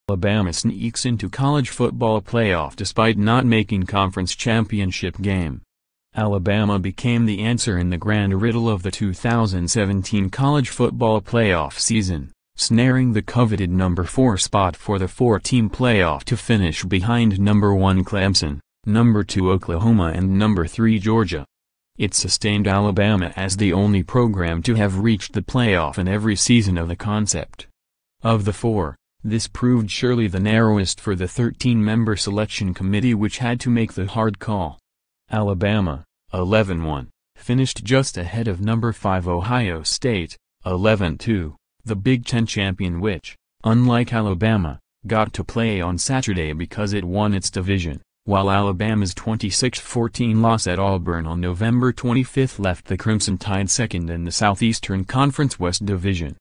Alabama sneaks into college football playoff despite not making conference championship game. Alabama became the answer in the grand riddle of the 2017 college football playoff season, snaring the coveted number 4 spot for the 4-team playoff to finish behind number 1 Clemson, number 2 Oklahoma and number 3 Georgia. It sustained Alabama as the only program to have reached the playoff in every season of the concept. Of the 4, this proved surely the narrowest for the 13-member selection committee, which had to make the hard call. Alabama, 11-1, finished just ahead of number 5 Ohio State, 11-2, the Big Ten champion, which, unlike Alabama, got to play on Saturday because it won its division, while Alabama's 26-14 loss at Auburn on November 25 left the Crimson Tide second in the Southeastern Conference West Division.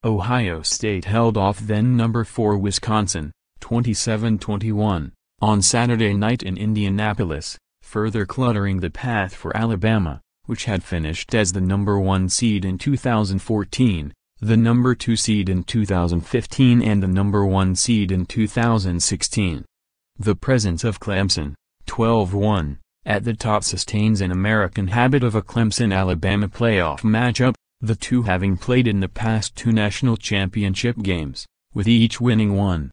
Ohio State held off then number 4 Wisconsin, 27-21, on Saturday night in Indianapolis, further cluttering the path for Alabama, which had finished as the number 1 seed in 2014, the number 2 seed in 2015 and the number 1 seed in 2016. The presence of Clemson, 12-1, at the top sustains an American habit of a Clemson-Alabama playoff matchup, the two having played in the past 2 national championship games, with each winning one.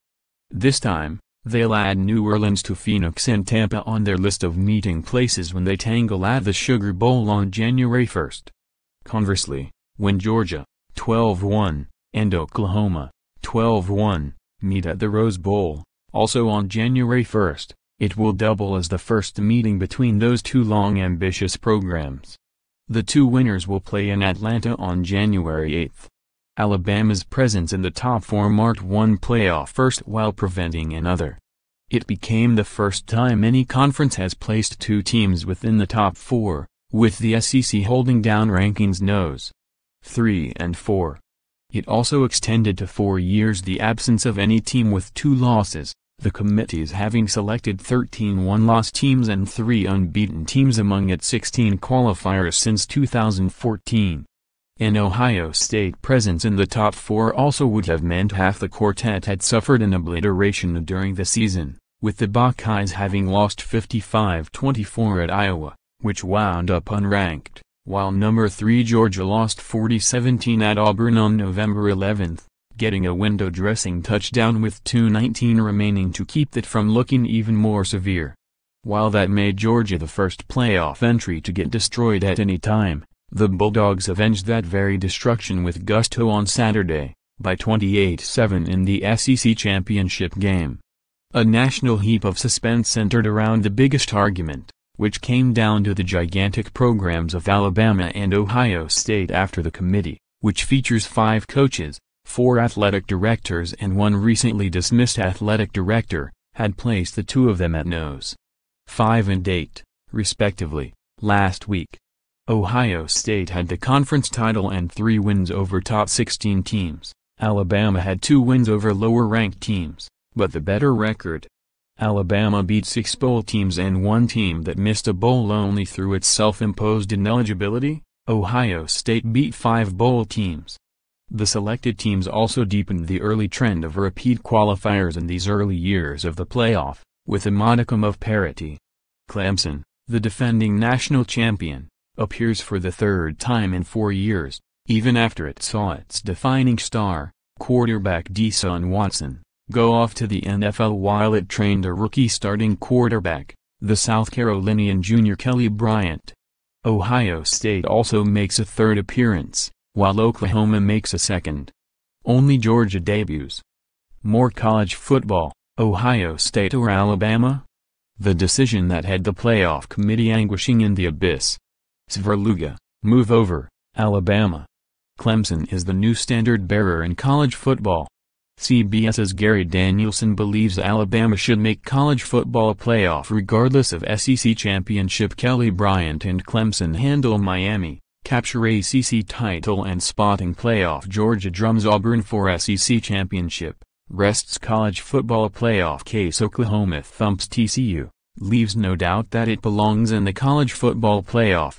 This time, they'll add New Orleans to Phoenix and Tampa on their list of meeting places when they tangle at the Sugar Bowl on January 1. Conversely, when Georgia, 12-1, and Oklahoma, 12-1, meet at the Rose Bowl, also on January 1, it will double as the first meeting between those two long ambitious programs. The 2 winners will play in Atlanta on January 8. Alabama's presence in the top 4 marked one playoff first while preventing another. It became the first time any conference has placed 2 teams within the top 4, with the SEC holding down rankings nose 3 and 4. It also extended to 4 years the absence of any team with 2 losses, the committees having selected 13 one-loss teams and 3 unbeaten teams among its 16 qualifiers since 2014. An Ohio State presence in the top 4 also would have meant half the quartet had suffered an obliteration during the season, with the Buckeyes having lost 55-24 at Iowa, which wound up unranked, while number 3 Georgia lost 40-17 at Auburn on November 11, getting a window dressing touchdown with 2:19 remaining to keep that from looking even more severe. While that made Georgia the first playoff entry to get destroyed at any time, the Bulldogs avenged that very destruction with gusto on Saturday, by 28-7 in the SEC championship game. A national heap of suspense centered around the biggest argument, which came down to the gigantic programs of Alabama and Ohio State after the committee, which features 5 coaches, 4 athletic directors and 1 recently dismissed athletic director, had placed the 2 of them at nose 5 and 8, respectively, last week. Ohio State had the conference title and 3 wins over top 16 teams. Alabama had 2 wins over lower-ranked teams, but the better record. Alabama beat 6 bowl teams and 1 team that missed a bowl only through its self-imposed ineligibility. Ohio State beat 5 bowl teams. The selected teams also deepened the early trend of repeat qualifiers in these early years of the playoff, with a modicum of parity. Clemson, the defending national champion, appears for the 3rd time in 4 years, even after it saw its defining star, quarterback Deshaun Watson, go off to the NFL while it trained a rookie starting quarterback, the South Carolinian junior Kelly Bryant. Ohio State also makes a 3rd appearance, while Oklahoma makes a 2nd. Only Georgia debuts. More college football, Ohio State or Alabama? The decision that had the playoff committee anguishing in the abyss. Sverluga, move over, Alabama. Clemson is the new standard-bearer in college football. CBS's Gary Danielson believes Alabama should make college football a playoff regardless of SEC championship. Kelly Bryant and Clemson handle Miami, capture ACC title and spotting playoff. Georgia drums Auburn for SEC championship, rests college football a playoff case. Oklahoma thumps TCU, leaves no doubt that it belongs in the college football playoff.